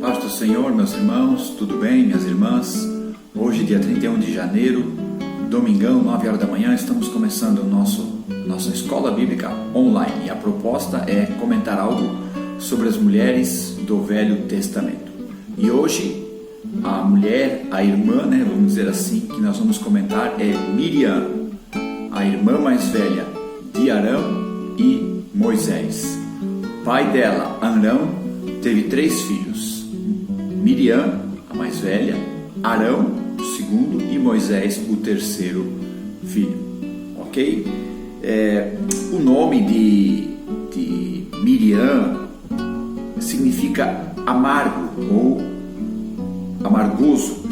Paz do Senhor, meus irmãos, tudo bem, minhas irmãs? Hoje, dia 31 de janeiro, domingão, 9 horas da manhã, estamos começando nossa escola bíblica online. E a proposta é comentar algo sobre as mulheres do Velho Testamento. E hoje, a mulher, a irmã, vamos dizer assim, que nós vamos comentar é Miriam, a irmã mais velha de Arão e Moisés. Pai dela, Arão, teve 3 filhos: Miriam, a mais velha, Arão, o segundo, e Moisés, o terceiro filho. Ok? O nome de Miriam significa amargo ou amargoso,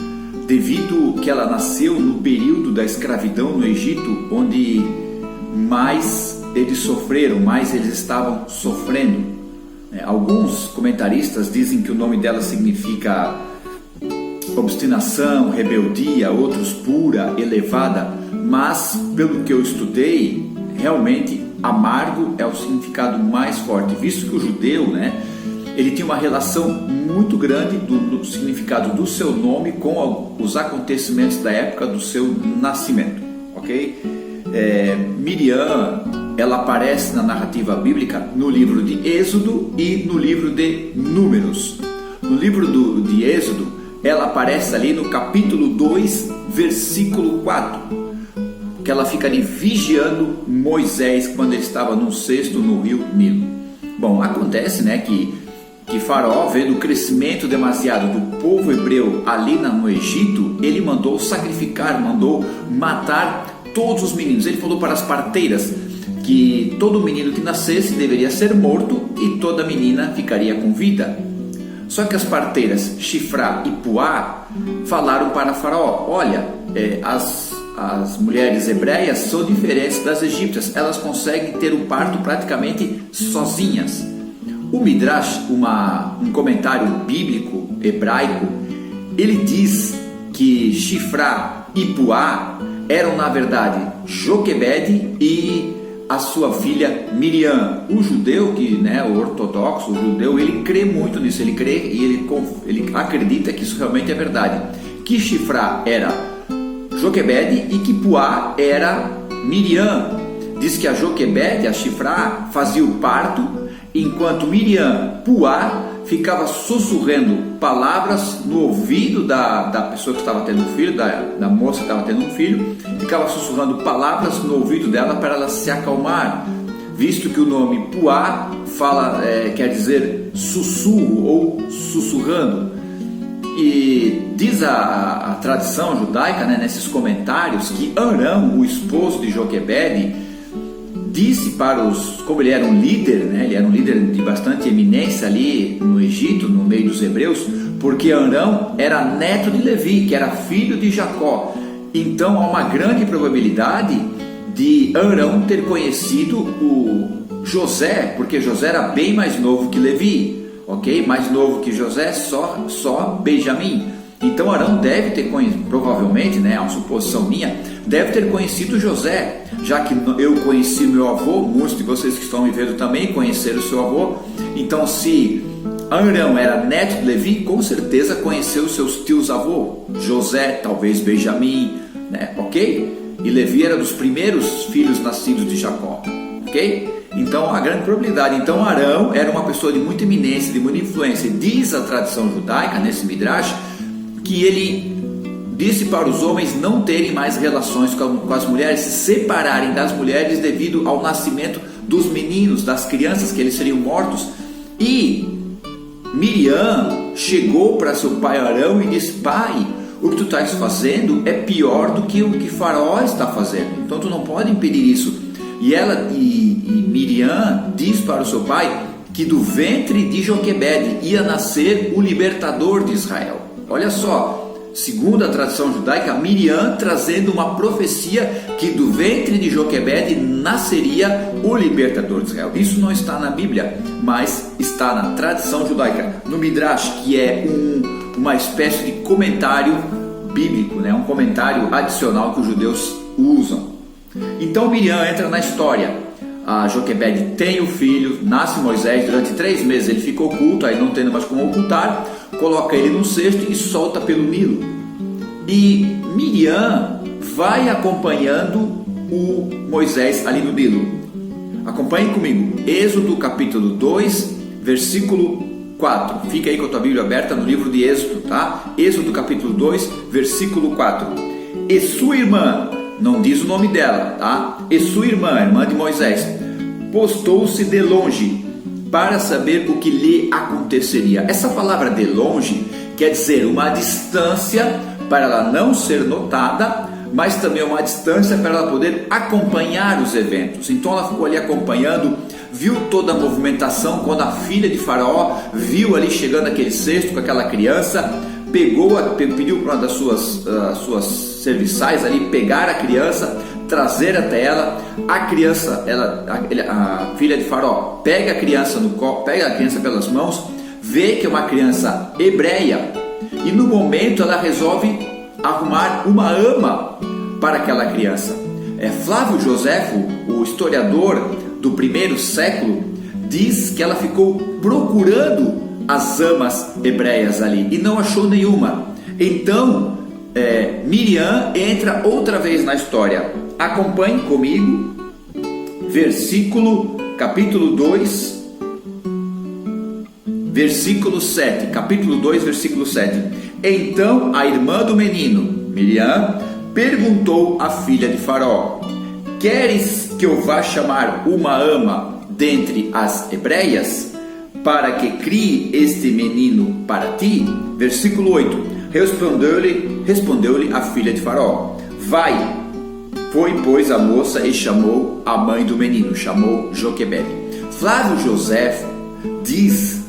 devido que ela nasceu no período da escravidão no Egito, onde mais eles sofreram, mais eles estavam sofrendo. Alguns comentaristas dizem que o nome dela significa obstinação, rebeldia, outros pura, elevada, mas pelo que eu estudei, realmente amargo é o significado mais forte, visto que o judeu, ele tinha uma relação muito grande do significado do seu nome com os acontecimentos da época do seu nascimento, ok? Miriam, ela aparece na narrativa bíblica no livro de Êxodo e no livro de Números. No livro de Êxodo, ela aparece ali no capítulo 2, versículo 4, que ela fica ali vigiando Moisés quando ele estava no cesto no rio Nilo. Bom, acontece que Faraó, vendo o crescimento demasiado do povo hebreu ali no Egito, ele mandou sacrificar, mandou matar todos os meninos. Ele falou para as parteiras que todo menino que nascesse deveria ser morto e toda menina ficaria com vida. Só que as parteiras Shifra e Puá falaram para Faraó: olha, as mulheres hebreias são diferentes das egípcias, elas conseguem ter um parto praticamente sozinhas. O Midrash, um comentário bíblico hebraico, ele diz que Shifra e Puá eram na verdade Joquebede e a sua filha Miriam. O judeu, o ortodoxo, o judeu, ele crê muito nisso, ele crê e ele acredita que isso realmente é verdade, que Shifra era Joquebede e que Puá era Miriam. Diz que a Joquebede, a Shifra, fazia o parto, enquanto Miriam, Puá, ficava sussurrando palavras no ouvido da pessoa que estava tendo um filho, da moça que estava tendo um filho, ficava sussurrando palavras no ouvido dela para ela se acalmar, visto que o nome Puá quer dizer sussurro ou sussurrando. E diz a tradição judaica, nesses comentários, que Arão, o esposo de Joquebede, disse como ele era um líder, ele era um líder de bastante eminência ali no Egito, no meio dos hebreus, porque Arão era neto de Levi, que era filho de Jacó. Então há uma grande probabilidade de Arão ter conhecido o José, porque José era bem mais novo que Levi, ok? Mais novo que José, só Benjamim. Então Arão deve ter conhecido, provavelmente, é uma suposição minha, deve ter conhecido José, já que eu conheci meu avô, muitos de vocês que estão me vendo também conheceram o seu avô. Então, se Arão era neto de Levi, com certeza conheceu seus tios avô, José, talvez Benjamim, ok? E Levi era dos primeiros filhos nascidos de Jacó, ok? Então, a grande probabilidade. Então, Arão era uma pessoa de muita eminência, de muita influência. Diz a tradição judaica, nesse Midrash, que ele disse para os homens não terem mais relações com as mulheres, se separarem das mulheres devido ao nascimento dos meninos, das crianças, que eles seriam mortos. E Miriam chegou para seu pai Arão e disse: pai, o que tu estás fazendo é pior do que o que Faraó está fazendo, então tu não pode impedir isso. E Miriam diz para o seu pai que do ventre de Joquebede ia nascer o libertador de Israel. Olha só, segundo a tradição judaica, Miriam trazendo uma profecia que do ventre de Joquebede nasceria o libertador de Israel. Isso não está na Bíblia, mas está na tradição judaica, no Midrash, que é uma espécie de comentário bíblico, um comentário adicional que os judeus usam. Então Miriam entra na história. a Joquebede tem o filho, nasce Moisés, durante 3 meses ele fica oculto, aí não tendo mais como ocultar, coloca ele num cesto e solta pelo Nilo. E Miriam vai acompanhando o Moisés ali no Nilo. Acompanhe comigo, Êxodo capítulo 2, versículo 4. Fica aí com a tua Bíblia aberta no livro de Êxodo, tá? Êxodo capítulo 2, versículo 4. E sua irmã, não diz o nome dela, tá? E sua irmã de Moisés, postou-se de longe para saber o que lhe aconteceria. Essa palavra de longe quer dizer uma distância para ela não ser notada, mas também uma distância para ela poder acompanhar os eventos. Então ela ficou ali acompanhando, viu toda a movimentação. Quando a filha de Faraó viu ali chegando aquele cesto com aquela criança, pediu para uma das suas serviçais ali pegar a criança, trazer até ela. A criança, a filha de Faraó pega a criança pelas mãos, vê que é uma criança hebreia, e no momento ela resolve arrumar uma ama para aquela criança. Flávio Joséfo, o historiador do primeiro século, diz que ela ficou procurando as amas hebreias ali e não achou nenhuma. Então Miriam entra outra vez na história. Acompanhe comigo, capítulo 2, versículo 7. Capítulo 2, versículo 7. Então a irmã do menino, Miriam, perguntou à filha de Faraó: queres que eu vá chamar uma ama dentre as hebreias, para que crie este menino para ti? Versículo 8. Respondeu-lhe a filha de Faraó: vai. Foi, pois, a moça e chamou a mãe do menino, chamou Joquebede. Flávio Joséfo diz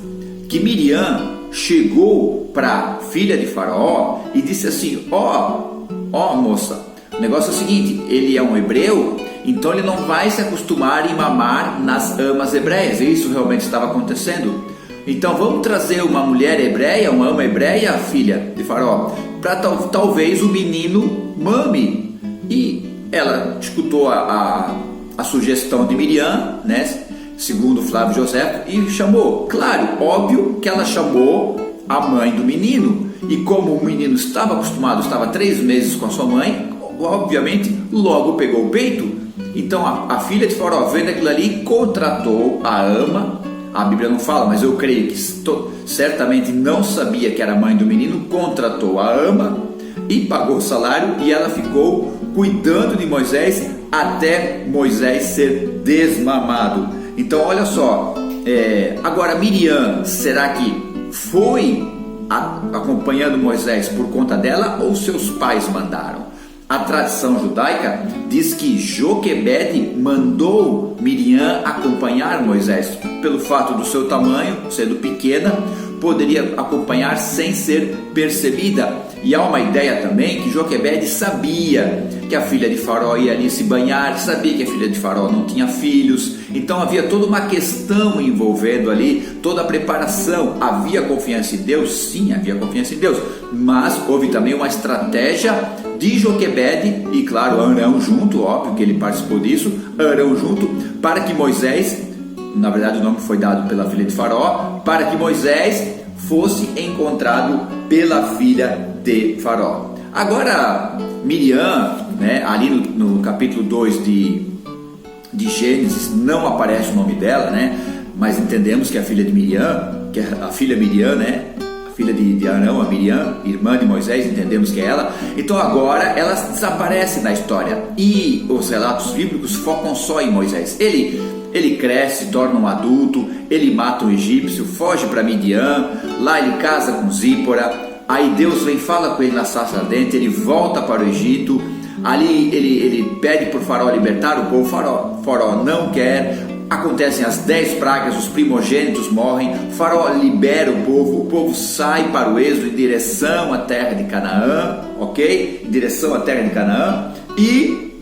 que Miriam chegou para a filha de Faraó e disse assim: ó moça, o negócio é o seguinte, ele é um hebreu, então ele não vai se acostumar em mamar nas amas hebreias. E isso realmente estava acontecendo. Então vamos trazer uma mulher hebreia, uma ama hebreia, filha de Faraó, para talvez o menino mame. E ela escutou a sugestão de Miriam, né, segundo Flávio Joséfo, e chamou. Claro, óbvio que ela chamou a mãe do menino, e como o menino estava 3 meses com a sua mãe, obviamente logo pegou o peito. Então a filha de Faraó, vendo aquilo ali, contratou a ama. A Bíblia não fala, mas eu creio que certamente não sabia que era a mãe do menino, contratou a ama e pagou o salário, e ela ficou cuidando de Moisés até Moisés ser desmamado. Então olha só, agora Miriam, será que foi acompanhando Moisés por conta dela ou seus pais mandaram? A tradição judaica diz que Joquebede mandou Miriam acompanhar Moisés. Pelo fato do seu tamanho, sendo pequena, poderia acompanhar sem ser percebida. E há uma ideia também que Joquebede sabia que a filha de Faraó ia ali se banhar, sabia que a filha de Faraó não tinha filhos, então havia toda uma questão envolvendo ali, toda a preparação. Havia confiança em Deus? Sim, havia confiança em Deus, mas houve também uma estratégia de Joquebede e, claro, Arão junto, óbvio que ele participou disso, Arão junto, para que Moisés, na verdade o nome foi dado pela filha de Faraó, para que Moisés fosse encontrado pela filha de Faraó. Agora Miriam, né, ali no capítulo 2 de Gênesis, não aparece o nome dela, né, mas entendemos que a filha de Miriam, que é a filha Miriam, né, a filha de Arão, a Miriam, irmã de Moisés, entendemos que é ela. Então agora ela desaparece da história e os relatos bíblicos focam só em Moisés. Ele cresce, se torna um adulto, ele mata um egípcio, foge para Midian, lá ele casa com Zípora. Aí Deus vem, fala com ele na sarça ardente, ele volta para o Egito. Ali ele pede por Faraó libertar o povo. Faraó não quer. Acontecem as 10 pragas, os primogênitos morrem. Faraó libera o povo sai para o êxodo em direção à terra de Canaã, ok? Em direção à terra de Canaã. E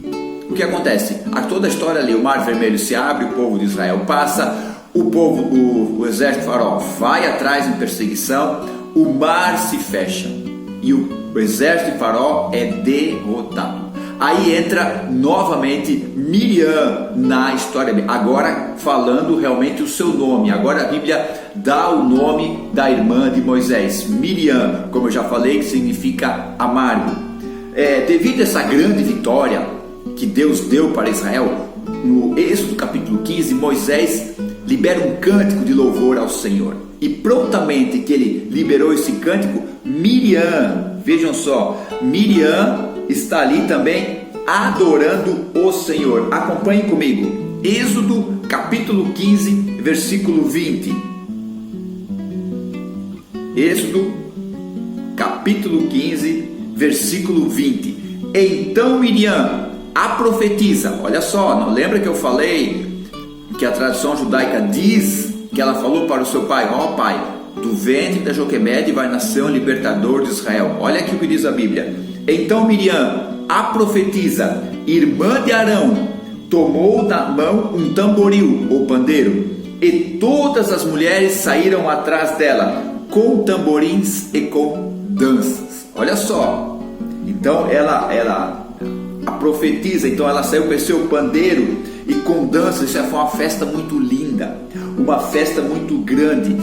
o que acontece? Toda a história ali, o Mar Vermelho se abre, o povo de Israel passa, o exército de Faraó vai atrás em perseguição. O mar se fecha e o exército de Faraó é derrotado. Aí entra novamente Miriam na história, agora falando realmente o seu nome. Agora a Bíblia dá o nome da irmã de Moisés, Miriam, como eu já falei, que significa amargo. Devido a essa grande vitória que Deus deu para Israel, no Êxodo capítulo 15, Moisés libera um cântico de louvor ao Senhor. E prontamente que ele liberou esse cântico, Miriam, vejam só, Miriam está ali também adorando o Senhor. Acompanhem comigo, Êxodo capítulo 15, versículo 20. Êxodo capítulo 15, versículo 20. Então Miriam, a profetisa, olha só, não lembra que eu falei que a tradição judaica diz que ela falou para o seu pai: ó pai, do ventre da Joquebede vai nascer um libertador de Israel. Olha aqui o que diz a Bíblia. Então Miriam, a profetisa, irmã de Arão, tomou na mão um tamboril ou pandeiro, e todas as mulheres saíram atrás dela com tamborins e com danças. Olha só, então a profetisa, então ela saiu com esse seu pandeiro e com dança. Isso foi uma festa muito linda, uma festa muito grande.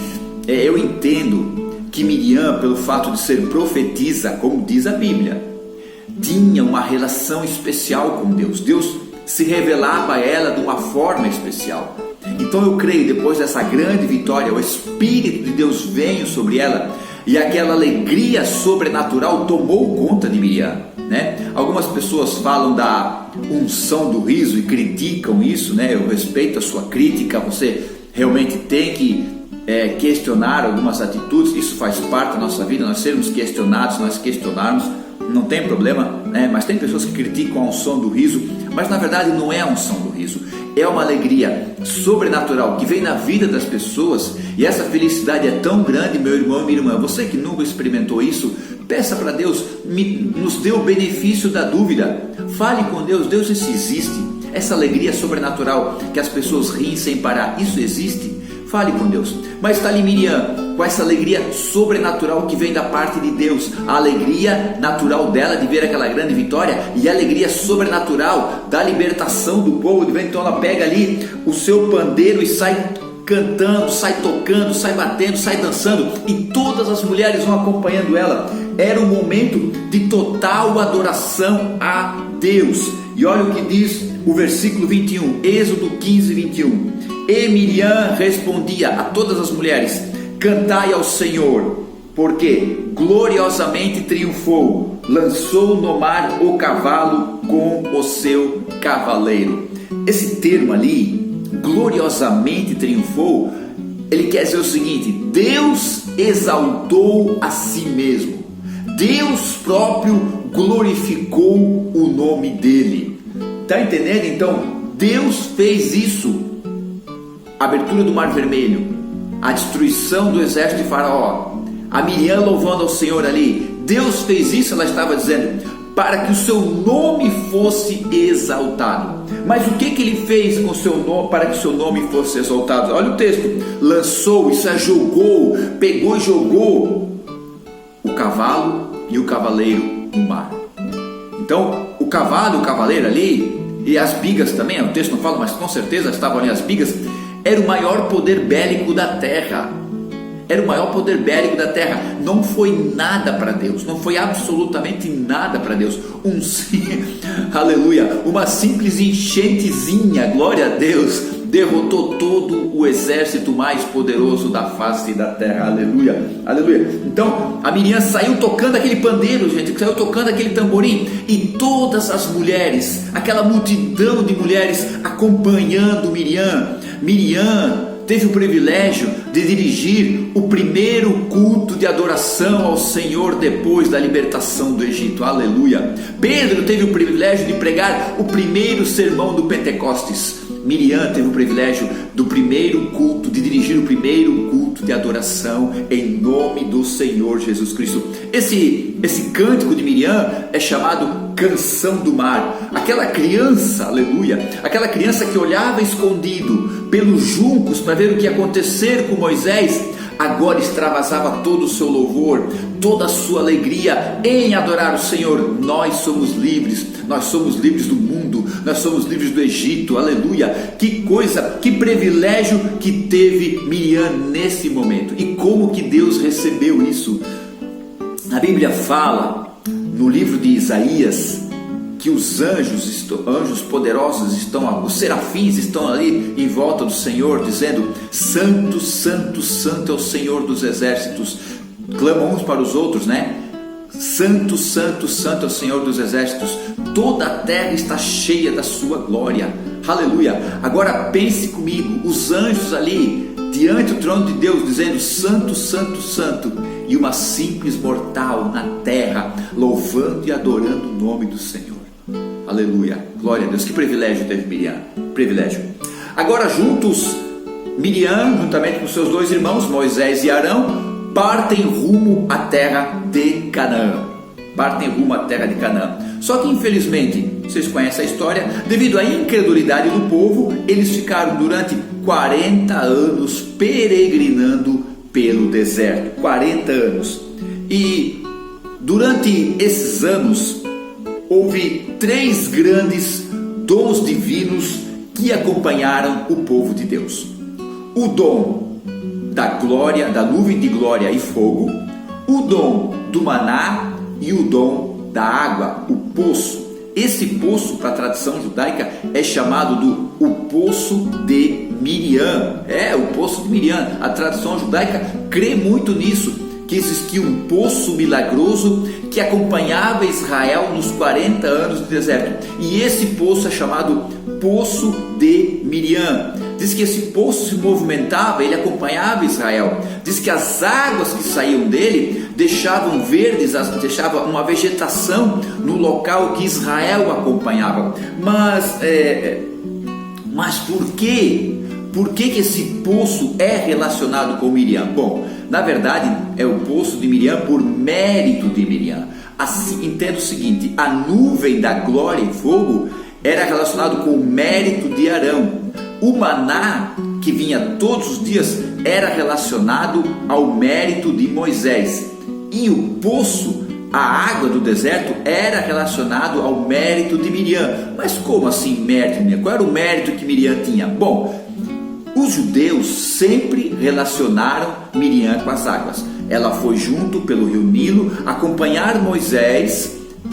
Eu entendo que Miriam, pelo fato de ser profetisa, como diz a Bíblia, tinha uma relação especial com Deus. Deus se revelava a ela de uma forma especial. Então eu creio, depois dessa grande vitória, o Espírito de Deus veio sobre ela e aquela alegria sobrenatural tomou conta de Miriam, né? Algumas pessoas falam da unção do riso e criticam isso, né? Eu respeito a sua crítica. Você realmente tem que questionar algumas atitudes. Isso faz parte da nossa vida, nós sermos questionados, nós questionarmos, não tem problema, né? Mas tem pessoas que criticam a unção do riso, mas na verdade não é a unção do riso, é uma alegria sobrenatural que vem na vida das pessoas, e essa felicidade é tão grande, meu irmão e minha irmã. Você que nunca experimentou isso, peça para Deus, nos dê o benefício da dúvida, fale com Deus. Deus, isso existe, essa alegria sobrenatural que as pessoas riem sem parar, isso existe? Fale com Deus. Mas está ali Miriam, com essa alegria sobrenatural que vem da parte de Deus, a alegria natural dela de ver aquela grande vitória, e a alegria sobrenatural da libertação do povo. Então ela pega ali o seu pandeiro e sai cantando, sai tocando, sai batendo, sai dançando, e todas as mulheres vão acompanhando ela. Era um momento de total adoração a Deus. E olha o que diz o versículo 21, Êxodo 15, 21. E Miriam respondia a todas as mulheres: cantai ao Senhor, porque gloriosamente triunfou, lançou no mar o cavalo com o seu cavaleiro. Esse termo ali, gloriosamente triunfou, ele quer dizer o seguinte: Deus exaltou a si mesmo, Deus próprio glorificou o nome dele. Está entendendo? Então Deus fez isso. A abertura do Mar Vermelho, a destruição do exército de Faraó, a Miriam louvando ao Senhor ali. Deus fez isso, ela estava dizendo, para que o seu nome fosse exaltado. Mas o que ele fez com o seu nome para que o seu nome fosse exaltado? Olha o texto: lançou, isso é jogou, pegou e jogou o cavalo e o cavaleiro no mar. Então o cavalo e o cavaleiro ali, e as bigas também, o texto não fala, mas com certeza estavam ali as bigas. Era o maior poder bélico da terra. Era o maior poder bélico da terra. Não foi nada para Deus. Não foi absolutamente nada para Deus. Aleluia. Uma simples enchentezinha, glória a Deus, derrotou todo o exército mais poderoso da face da terra. Aleluia. Aleluia. Então a Miriam saiu tocando aquele pandeiro, gente, saiu tocando aquele tamborim, e todas as mulheres, aquela multidão de mulheres acompanhando Miriam. Miriam teve o privilégio de dirigir o primeiro culto de adoração ao Senhor depois da libertação do Egito. Aleluia. Pedro teve o privilégio de pregar o primeiro sermão do Pentecostes. Miriam teve o privilégio do primeiro culto, de dirigir o primeiro culto de adoração em nome do Senhor Jesus Cristo. Esse cântico de Miriam é chamado Canção do Mar. Aquela criança, aleluia, aquela criança que olhava escondido pelos juncos para ver o que ia acontecer com Moisés, agora extravasava todo o seu louvor, toda a sua alegria em adorar o Senhor. Nós somos livres do mundo, nós somos livres do Egito, aleluia. Que coisa, que privilégio que teve Miriam nesse momento, e como que Deus recebeu isso. A Bíblia fala no livro de Isaías que os anjos poderosos os serafins estão ali em volta do Senhor, dizendo: Santo, Santo, Santo é o Senhor dos exércitos. Clamam uns para os outros, né? Santo, Santo, Santo é o Senhor dos exércitos. Toda a terra está cheia da sua glória. Aleluia. Agora pense comigo, os anjos ali diante do trono de Deus dizendo: Santo, Santo, Santo, e uma simples mortal na terra louvando e adorando o nome do Senhor. Aleluia, glória a Deus. Que privilégio teve Miriam, privilégio. Agora juntos, Miriam, juntamente com seus dois irmãos, Moisés e Arão, partem rumo à terra de Canaã. Só que infelizmente, vocês conhecem a história, devido à incredulidade do povo, eles ficaram durante 40 anos peregrinando pelo deserto. 40 anos. E durante esses anos, houve 3 grandes dons divinos que acompanharam o povo de Deus: o dom da glória, da nuvem de glória e fogo, o dom do maná e o dom da água, o poço. Esse poço, para a tradição judaica, é chamado o poço de Miriam. É o poço de Miriam. A tradição judaica crê muito nisso, que existia um poço milagroso que acompanhava Israel nos 40 anos do deserto. E esse poço é chamado Poço de Miriam. Diz que esse poço se movimentava, ele acompanhava Israel. Diz que as águas que saíam dele deixavam verdes, deixavam uma vegetação no local que Israel acompanhava. Mas por quê? Por que esse poço é relacionado com Miriam? Bom, na verdade é o poço de Miriam por mérito de Miriam. Assim, entenda o seguinte: a nuvem da glória e fogo era relacionado com o mérito de Arão. O maná que vinha todos os dias era relacionado ao mérito de Moisés. E o poço, a água do deserto, era relacionado ao mérito de Miriam. Mas como assim mérito de Miriam? Qual era o mérito que Miriam tinha? Bom, os judeus sempre relacionaram Miriam com as águas. Ela foi junto pelo rio Nilo acompanhar Moisés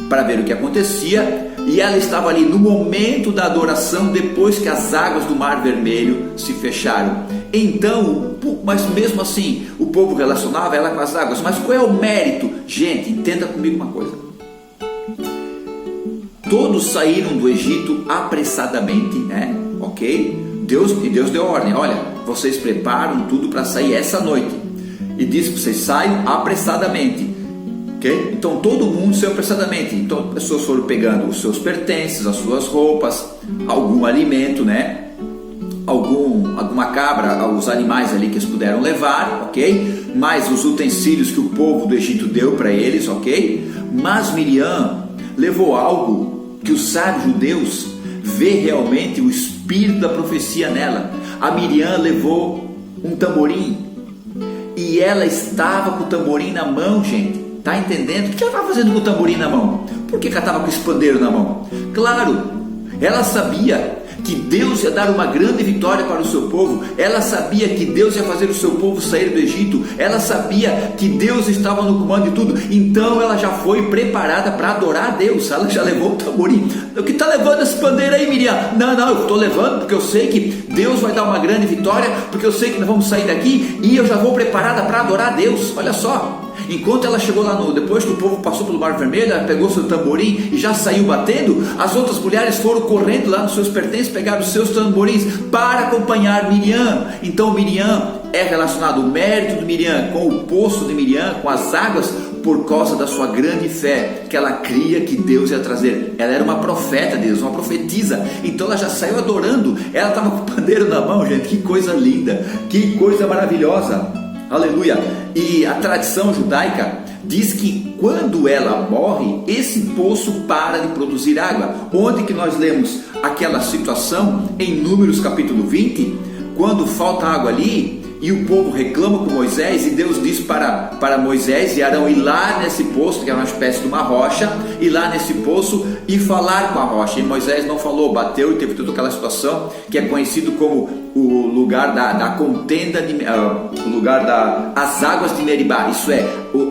para ver o que acontecia, e ela estava ali no momento da adoração, depois que as águas do Mar Vermelho se fecharam. Então, mas mesmo assim, o povo relacionava ela com as águas. Mas qual é o mérito? Gente, entenda comigo uma coisa: todos saíram do Egito apressadamente, né? Ok? Deus deu ordem: olha, vocês preparam tudo para sair essa noite, e disse que vocês saiam apressadamente. Okay? Então todo mundo saiu apressadamente. Então as pessoas foram pegando os seus pertences, as suas roupas, algum alimento, né? Alguma cabra, os animais ali que eles puderam levar, ok? Mais os utensílios que o povo do Egito deu para eles, ok? Mas Miriam levou algo que os sábios judeus vê realmente o espírito da profecia nela. A Miriam levou um tamborim, e ela estava com o tamborim na mão, gente. Está entendendo? O que ela estava fazendo com o tamborim na mão? Por que ela estava com o espandeiro na mão? Claro, ela sabia que Deus ia dar uma grande vitória para o seu povo. Ela sabia que Deus ia fazer o seu povo sair do Egito. Ela sabia que Deus estava no comando de tudo. Então ela já foi preparada para adorar a Deus. Ela já levou o tamborim. O que está levando esse pandeiro aí, Miriam? Não, eu estou levando porque eu sei que Deus vai dar uma grande vitória, porque eu sei que nós vamos sair daqui, e eu já vou preparada para adorar a Deus. Olha só. Enquanto ela chegou lá, depois que o povo passou pelo Mar Vermelho, ela pegou seu tamborim e já saiu batendo, as outras mulheres foram correndo lá nos seus pertences, pegaram os seus tamborins para acompanhar Miriam. Então Miriam é relacionado, o mérito de Miriam com o poço de Miriam, com as águas, por causa da sua grande fé, que ela cria que Deus ia trazer. Ela era uma profeta de Deus, uma profetisa. Então ela já saiu adorando. Ela estava com o pandeiro na mão, gente. Que coisa linda, que coisa maravilhosa. Aleluia. E a tradição judaica diz que quando ela morre, esse poço para de produzir água. Onde que nós lemos aquela situação em Números capítulo 20, quando falta água ali, e o povo reclama com Moisés, e Deus diz para Moisés e Arão ir lá nesse poço, que é uma espécie de uma rocha, ir lá nesse poço e falar com a rocha. E Moisés não falou, bateu, e teve toda aquela situação que é conhecido como o lugar da contenda, o lugar das águas de Meribá, isso é,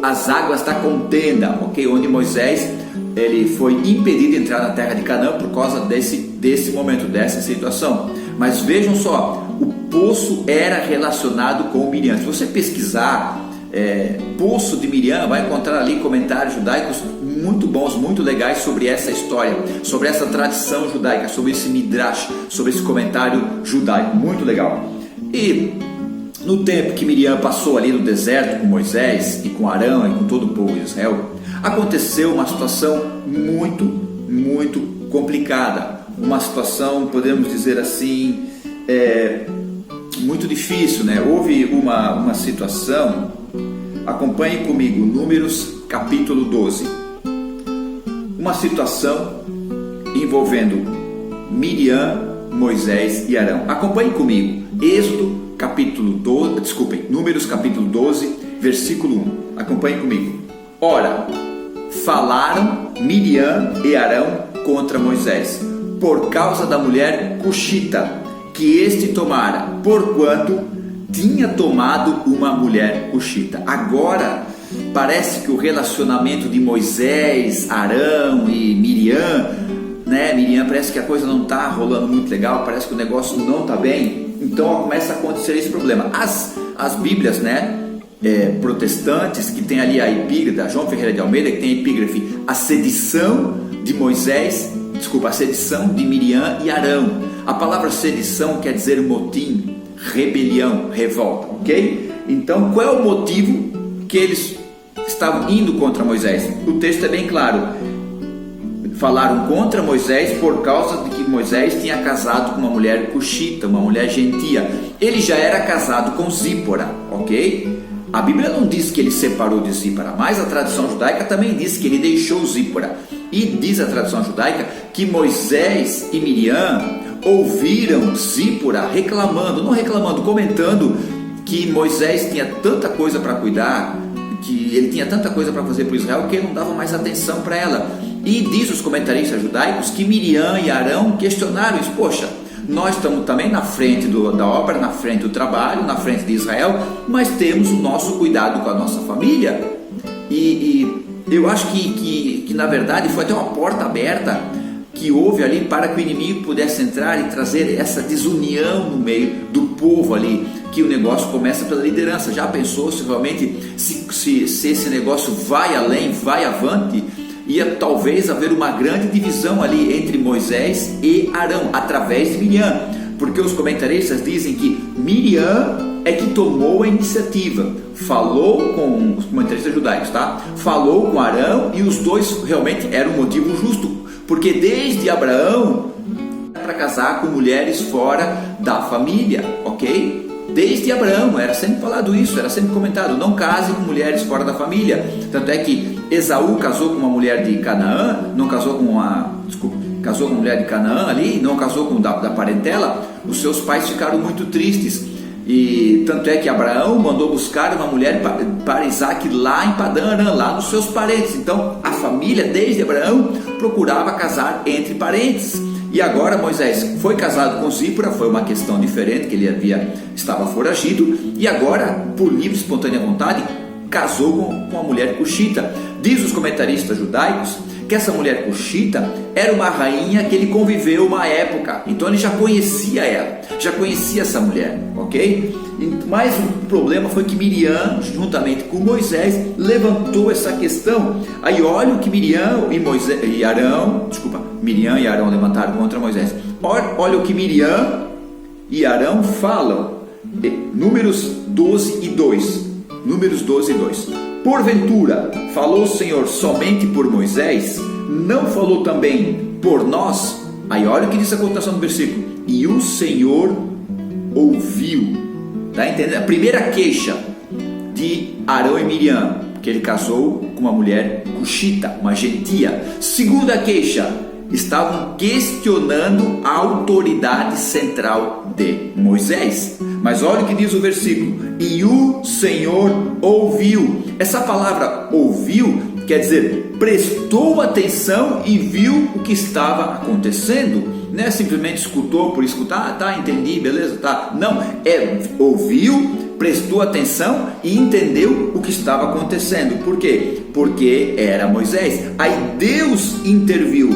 as águas da contenda, ok? Onde Moisés ele foi impedido de entrar na terra de Canaã por causa desse momento, dessa situação. Mas vejam só, o poço era relacionado com Miriam. Se você pesquisar poço de Miriam, vai encontrar ali comentários judaicos muito bons, muito legais sobre essa história, sobre essa tradição judaica, sobre esse midrash, sobre esse comentário judaico, muito legal. E no tempo que Miriam passou ali no deserto com Moisés e com Arão e com todo o povo de Israel, aconteceu uma situação muito, muito complicada, uma situação, podemos dizer assim, muito difícil, né? Houve uma situação, acompanhe comigo, Números capítulo 12, uma situação envolvendo Miriam, Moisés e Arão. Acompanhe comigo, Números capítulo 12, versículo 1, acompanhe comigo. Ora, falaram Miriam e Arão contra Moisés, por causa da mulher cuxita, que este tomara, porquanto tinha tomado uma mulher cuxita. Agora, parece que o relacionamento de Moisés, Arão e Miriam, né? Miriam, parece que a coisa não está rolando muito legal, parece que o negócio não está bem. Então começa a acontecer esse problema. As Bíblias, né? Protestantes, que tem ali a epígrafe da João Ferreira de Almeida, que tem a epígrafe a sedição de a sedição de Miriam e Arão. A palavra sedição quer dizer motim, rebelião, revolta, ok? Então qual é o motivo que eles estavam indo contra Moisés? O texto é bem claro, falaram contra Moisés por causa de que Moisés tinha casado com uma mulher cuxita, uma mulher gentia. Ele já era casado com Zípora, ok? A Bíblia não diz que ele separou de Zípora, mas a tradição judaica também diz que ele deixou Zípora. E diz a tradição judaica que Moisés e Miriam ouviram Zípora comentando que Moisés tinha tanta coisa para cuidar, que ele tinha tanta coisa para fazer para Israel, que ele não dava mais atenção para ela. E diz os comentaristas judaicos que Miriam e Arão questionaram isso. Poxa, nós estamos também na frente da obra, na frente do trabalho, na frente de Israel, mas temos o nosso cuidado com a nossa família. E eu acho que na verdade foi até uma porta aberta que houve ali para que o inimigo pudesse entrar e trazer essa desunião no meio do povo ali, que o negócio começa pela liderança. Já pensou se realmente se esse negócio vai além, vai avante, ia talvez haver uma grande divisão ali entre Moisés e Arão, através de Miriam, porque os comentaristas dizem que Miriam é que tomou a iniciativa, falou com os comentaristas judaicos, tá? Falou com Arão, e os dois realmente eram um motivo justo, porque desde Abraão para casar com mulheres fora da família, ok? Desde Abraão, era sempre falado isso, era sempre comentado, não case com mulheres fora da família. Tanto é que Esaú casou com uma mulher de Canaã, casou com uma mulher de Canaã ali, não casou com da parentela. Os seus pais ficaram muito tristes, e tanto é que Abraão mandou buscar uma mulher para Isaac lá em Padã Arã, lá nos seus parentes. Então a família desde Abraão procurava casar entre parentes. E agora Moisés foi casado com Zípora, foi uma questão diferente, que ele estava foragido, e agora, por livre e espontânea vontade, casou com uma mulher cuxita. Diz os comentaristas judaicos que essa mulher cuxita era uma rainha que ele conviveu uma época, então ele já conhecia ela, já conhecia essa mulher, ok? Mas o problema foi que Miriam, juntamente com Moisés, levantou essa questão. Aí olha o que Miriam e Arão levantaram contra Moisés. Olha o que Miriam e Arão falam. Números 12 e 2. Números 12 e 2. Porventura, falou o Senhor somente por Moisés? Não falou também por nós? Aí olha o que diz a continuação do versículo. E o Senhor ouviu. Está entendendo? A primeira queixa de Arão e Miriam, que ele casou com uma mulher cuxita, uma gentia. Segunda queixa, estavam questionando a autoridade central de Moisés. Mas olha o que diz o versículo: e o Senhor ouviu. Essa palavra ouviu quer dizer prestou atenção e viu o que estava acontecendo. Não é simplesmente escutou por escutar, tá, entendi, beleza, tá. Não, ouviu, prestou atenção e entendeu o que estava acontecendo. Por quê? Porque era Moisés. Aí Deus interviu.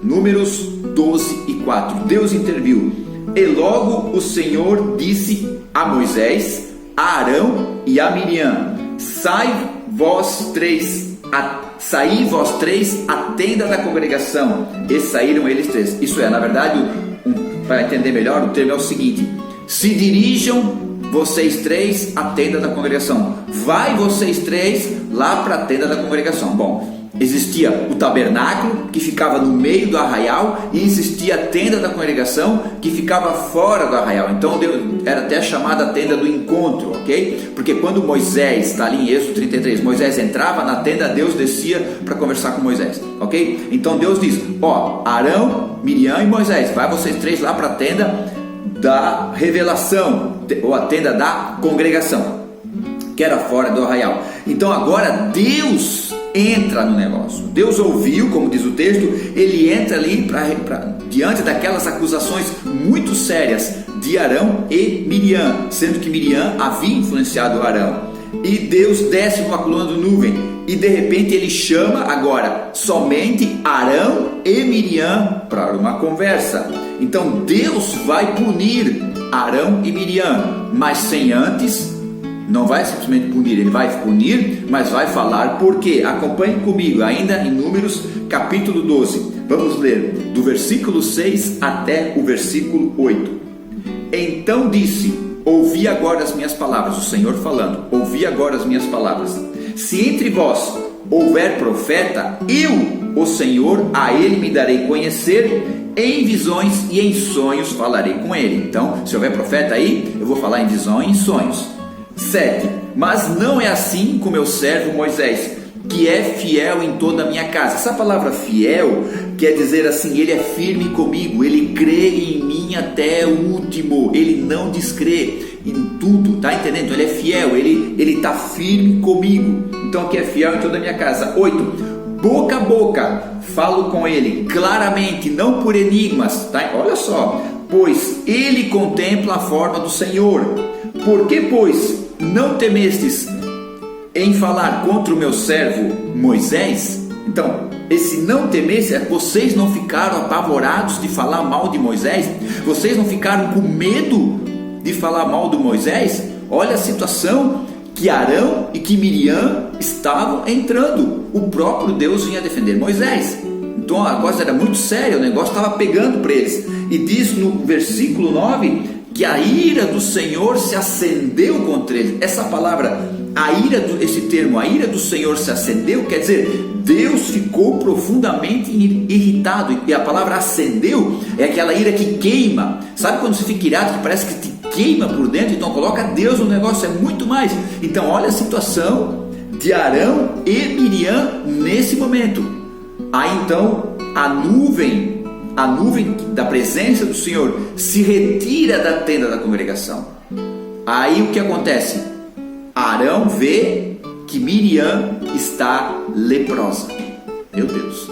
Números 12:4. Deus interviu. E logo o Senhor disse a Moisés, a Arão e a Miriam: saí vós três à tenda da congregação. E saíram eles três. Isso é, na verdade, para entender melhor, o termo é o seguinte: se dirijam vocês três à tenda da congregação. Vai vocês três lá para a tenda da congregação. Bom, existia o tabernáculo, que ficava no meio do arraial, e existia a tenda da congregação, que ficava fora do arraial. Então era até chamada a tenda do encontro, ok? Porque quando Moisés, está ali em Êxodo 33, Moisés entrava na tenda, Deus descia para conversar com Moisés, ok? Então Deus diz: ó, Arão, Miriam e Moisés, vai vocês três lá para a tenda da revelação, ou a tenda da congregação, que era fora do arraial. Então agora Deus entra no negócio. Deus ouviu, como diz o texto, ele entra ali diante daquelas acusações muito sérias de Arão e Miriam, sendo que Miriam havia influenciado Arão. E Deus desce numa coluna de nuvem e de repente ele chama agora somente Arão e Miriam para uma conversa. Então Deus vai punir Arão e Miriam, mas sem antes. Não vai simplesmente punir, ele vai punir, mas vai falar por quê. Acompanhe comigo, ainda em Números capítulo 12. Vamos ler do versículo 6 até o versículo 8. Então disse: ouvi agora as minhas palavras, o Senhor falando, ouvi agora as minhas palavras. Se entre vós houver profeta, eu, o Senhor, a ele me darei conhecer, em visões e em sonhos falarei com ele. Então, se houver profeta aí, eu vou falar em visões e em sonhos. 7. Mas não é assim com meu servo Moisés, que é fiel em toda a minha casa. Essa palavra fiel quer dizer assim: ele é firme comigo, ele crê em mim até o último, ele não descrê em tudo, tá entendendo? Ele é fiel, ele está firme comigo. Então aqui é fiel em toda a minha casa. 8. Boca a boca falo com ele claramente, não por enigmas, tá? Olha só: pois ele contempla a forma do Senhor. Por que, pois, não temestes em falar contra o meu servo Moisés? Então, esse não temesse é: vocês não ficaram apavorados de falar mal de Moisés? Vocês não ficaram com medo de falar mal de Moisés? Olha a situação que Arão e que Miriam estavam entrando. O próprio Deus vinha defender Moisés. Então a coisa era muito séria, o negócio estava pegando para eles. E diz no versículo 9 que a ira do Senhor se acendeu contra eles. Essa palavra, esse termo, a ira do Senhor se acendeu, quer dizer, Deus ficou profundamente irritado. E a palavra acendeu é aquela ira que queima. Sabe quando você fica irado, que parece que te queima por dentro? Então coloca Deus no negócio, é muito mais. Então olha a situação de Arão e Miriam nesse momento. Aí então a nuvem da presença do Senhor se retira da tenda da congregação. Aí o que acontece? Arão vê que Miriam está leprosa. Meu Deus.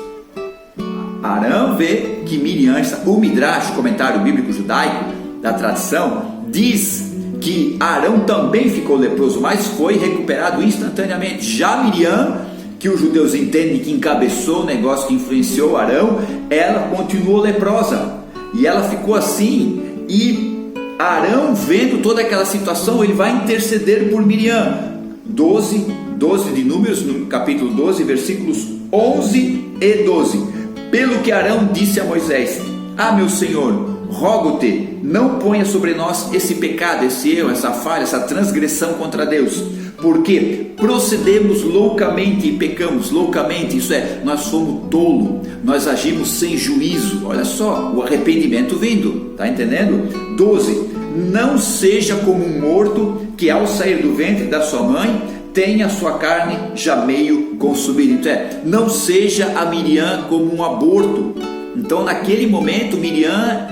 Arão vê que Miriam está... O Midrash, comentário bíblico judaico da tradição, diz que Arão também ficou leproso, mas foi recuperado instantaneamente. Já Miriam, que os judeus entendem que encabeçou o negócio, que influenciou Arão, ela continuou leprosa, e ela ficou assim. E Arão, vendo toda aquela situação, ele vai interceder por Miriam. 12 de Números, no capítulo 12, versículos 11 e 12. Pelo que Arão disse a Moisés: ah, meu Senhor, rogo-te, não ponha sobre nós esse pecado, esse erro, essa falha, essa transgressão contra Deus, porque procedemos loucamente e pecamos loucamente. Isso é, nós fomos tolos, nós agimos sem juízo. Olha só, o arrependimento vindo, tá entendendo? 12. Não seja como um morto que ao sair do ventre da sua mãe tem a sua carne já meio consumida. Então não seja a Miriam como um aborto. Então naquele momento Miriam,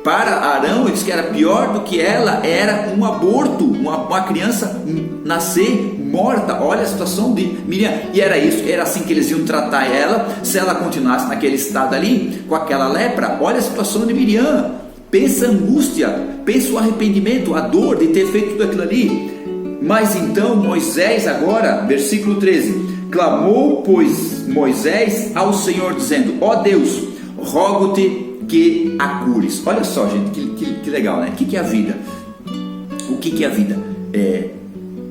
para Arão, ele disse que era pior do que ela, era um aborto, uma criança nascer morta. Olha a situação de Miriam, e era isso, era assim que eles iam tratar ela, se ela continuasse naquele estado ali, com aquela lepra. Olha a situação de Miriam, pensa a angústia, pensa o arrependimento, a dor de ter feito tudo aquilo ali. Mas então Moisés agora, versículo 13, clamou pois Moisés ao Senhor dizendo, ó Deus, rogo-te que a cures. Olha só, gente, que legal, né? O que é a vida? O que é a vida?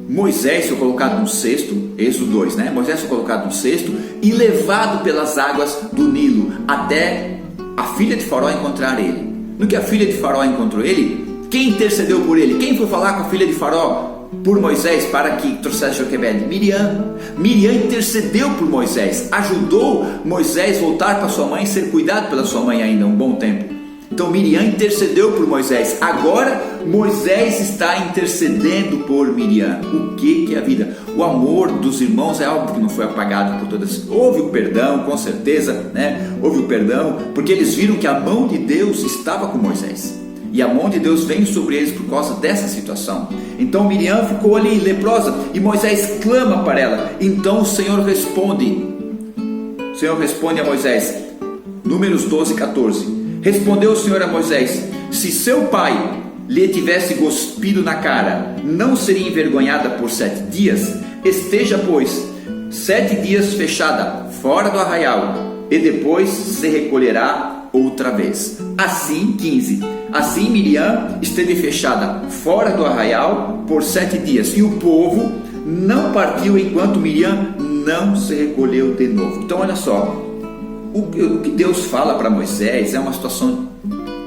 Moisés foi colocado no cesto, Êxodo 2, né? Moisés foi colocado no cesto e levado pelas águas do Nilo até a filha de Faraó encontrar ele. No que a filha de Faraó encontrou ele, quem intercedeu por ele? Quem foi falar com a filha de Faraó por Moisés para que trouxesse Joquebede? Miriam intercedeu por Moisés, ajudou Moisés voltar para sua mãe e ser cuidado pela sua mãe ainda um bom tempo. Então Miriam intercedeu por Moisés. Agora Moisés está intercedendo por Miriam. O que é a vida? O amor dos irmãos é algo que não foi apagado por todas. Houve o perdão, com certeza, né? Houve o perdão, porque eles viram que a mão de Deus estava com Moisés. E a mão de Deus veio sobre eles por causa dessa situação. Então Miriam ficou ali leprosa e Moisés clama para ela. Então o Senhor responde. O Senhor responde a Moisés. Números 12, 14. Respondeu o Senhor a Moisés: se seu pai lhe tivesse cuspido na cara, não seria envergonhada por 7 dias? Esteja, pois, 7 dias fechada fora do arraial, e depois se recolherá outra vez. Assim, 15. Assim Miriam esteve fechada fora do arraial por 7 dias, e o povo não partiu enquanto Miriam não se recolheu de novo. Então olha só, o que Deus fala para Moisés é uma situação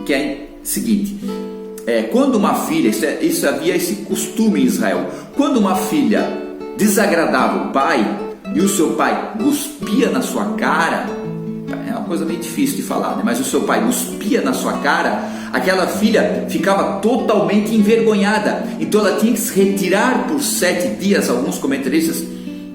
que é seguinte: quando uma filha, isso havia esse costume em Israel, quando uma filha desagradava o pai e o seu pai cuspia na sua cara, é uma coisa meio difícil de falar, né? Mas o seu pai cuspia na sua cara, aquela filha ficava totalmente envergonhada, então ela tinha que se retirar por 7 dias, alguns comentaristas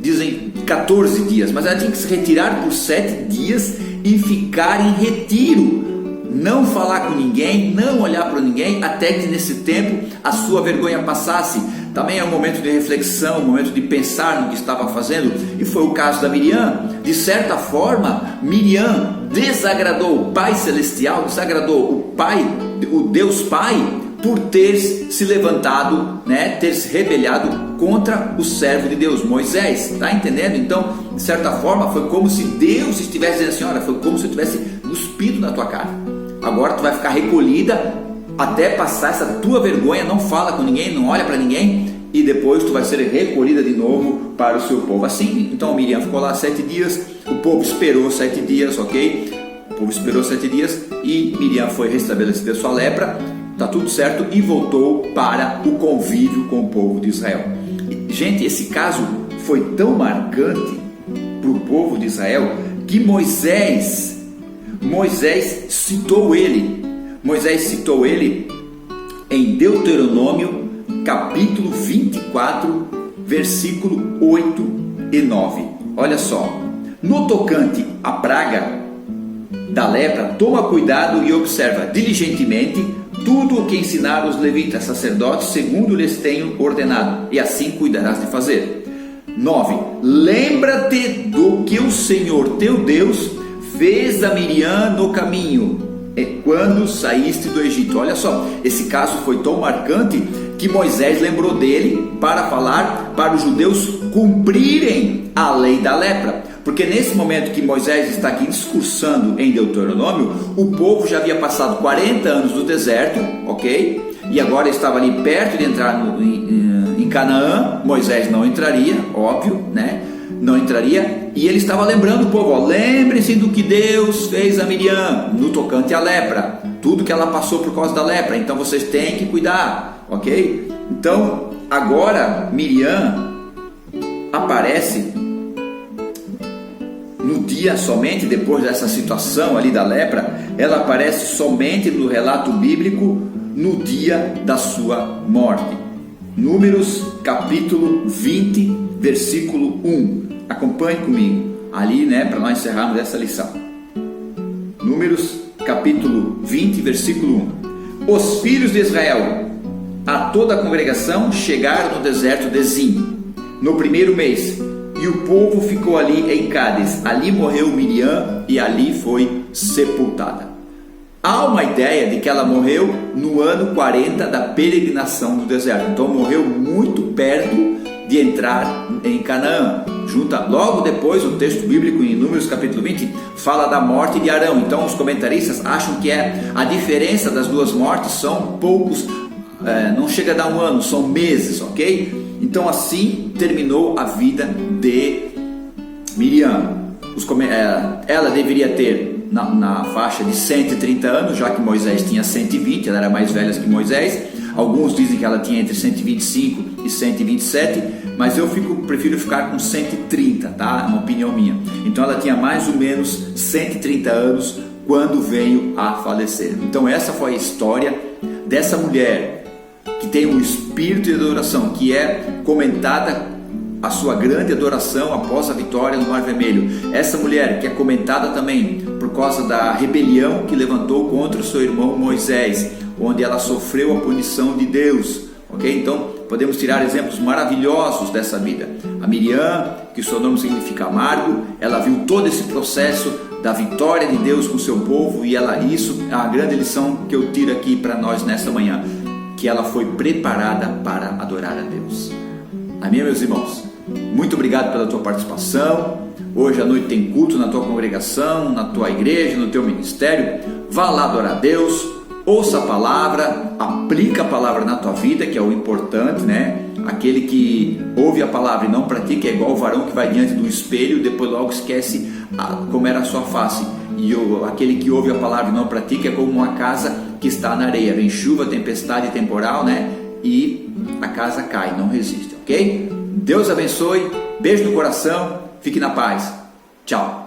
dizem 14 dias, mas ela tinha que se retirar por 7 dias e ficar em retiro, não falar com ninguém, não olhar para ninguém, até que nesse tempo a sua vergonha passasse. Também é um momento de reflexão, um momento de pensar no que estava fazendo, e foi o caso da Miriam. De certa forma, Miriam desagradou o Pai Celestial, desagradou o Pai, o Deus Pai, por ter se levantado, né, ter se rebelado contra o servo de Deus, Moisés. Está entendendo? Então, de certa forma, foi como se Deus estivesse dizendo assim: olha, foi como se eu tivesse cuspido na tua cara. Agora tu vai ficar recolhida até passar essa tua vergonha, não fala com ninguém, não olha para ninguém, e depois tu vai ser recolhida de novo para o seu povo. Assim, então Miriam ficou lá 7 dias, o povo esperou 7 dias, ok? O povo esperou 7 dias e Miriam foi restabelecida a sua lepra, tá tudo certo, e voltou para o convívio com o povo de Israel. Gente, esse caso foi tão marcante para o povo de Israel que Moisés citou ele em Deuteronômio capítulo 24, versículo 8 e 9. Olha só: no tocante à praga da lepra, toma cuidado e observa diligentemente tudo o que ensinar os levitas, sacerdotes, segundo lhes tenho ordenado, e assim cuidarás de fazer. 9. Lembra-te do que o Senhor teu Deus fez a Miriam no caminho, quando saíste do Egito. Olha só, esse caso foi tão marcante que Moisés lembrou dele para falar para os judeus cumprirem a lei da lepra. Porque nesse momento que Moisés está aqui discursando em Deuteronômio, o povo já havia passado 40 anos no deserto, ok? E agora estava ali perto de entrar em Canaã. Moisés não entraria, óbvio, né? Não entraria, e ele estava lembrando o povo: ó, lembrem-se do que Deus fez a Miriam no tocante à lepra, tudo que ela passou por causa da lepra, então vocês têm que cuidar, ok? Então agora Miriam aparece no dia, somente depois dessa situação ali da lepra, ela aparece somente no relato bíblico no dia da sua morte. Números capítulo 20, versículo 1. Acompanhe comigo ali, né, para nós encerrarmos essa lição. Números, capítulo 20, versículo 1. Os filhos de Israel, a toda a congregação, chegaram no deserto de Zim, no primeiro mês, e o povo ficou ali em Cádiz. Ali morreu Miriam e ali foi sepultada. Há uma ideia de que ela morreu no ano 40 da peregrinação do deserto. Então morreu muito perto de entrar em Canaã. Logo depois, o texto bíblico em Números capítulo 20 fala da morte de Arão. Então os comentaristas acham que a diferença das duas mortes são poucos, não chega a dar um ano, são meses, ok? Então assim terminou a vida de Miriam. Ela deveria ter na faixa de 130 anos, já que Moisés tinha 120, ela era mais velha que Moisés. Alguns dizem que ela tinha entre 125 e 127, mas eu prefiro ficar com 130, tá? É uma opinião minha. Então ela tinha mais ou menos 130 anos quando veio a falecer. Então essa foi a história dessa mulher que tem um espírito de adoração, que é comentada a sua grande adoração após a vitória no Mar Vermelho. Essa mulher que é comentada também por causa da rebelião que levantou contra o seu irmão Moisés, onde ela sofreu a punição de Deus, ok? Então podemos tirar exemplos maravilhosos dessa vida. A Miriam, que o seu nome significa amargo, ela viu todo esse processo da vitória de Deus com o seu povo, e isso é a grande lição que eu tiro aqui para nós nesta manhã, que ela foi preparada para adorar a Deus. Amém, meus irmãos? Muito obrigado pela tua participação. Hoje à noite tem culto na tua congregação, na tua igreja, no teu ministério. Vá lá adorar a Deus, ouça a palavra, aplica a palavra na tua vida, que é o importante, né? Aquele que ouve a palavra e não pratica é igual o varão que vai diante do espelho e depois logo esquece como era a sua face. E aquele que ouve a palavra e não pratica é como uma casa que está na areia. Vem chuva, tempestade, temporal, né? E a casa cai, não resiste, ok? Deus abençoe, beijo no coração, fique na paz, tchau.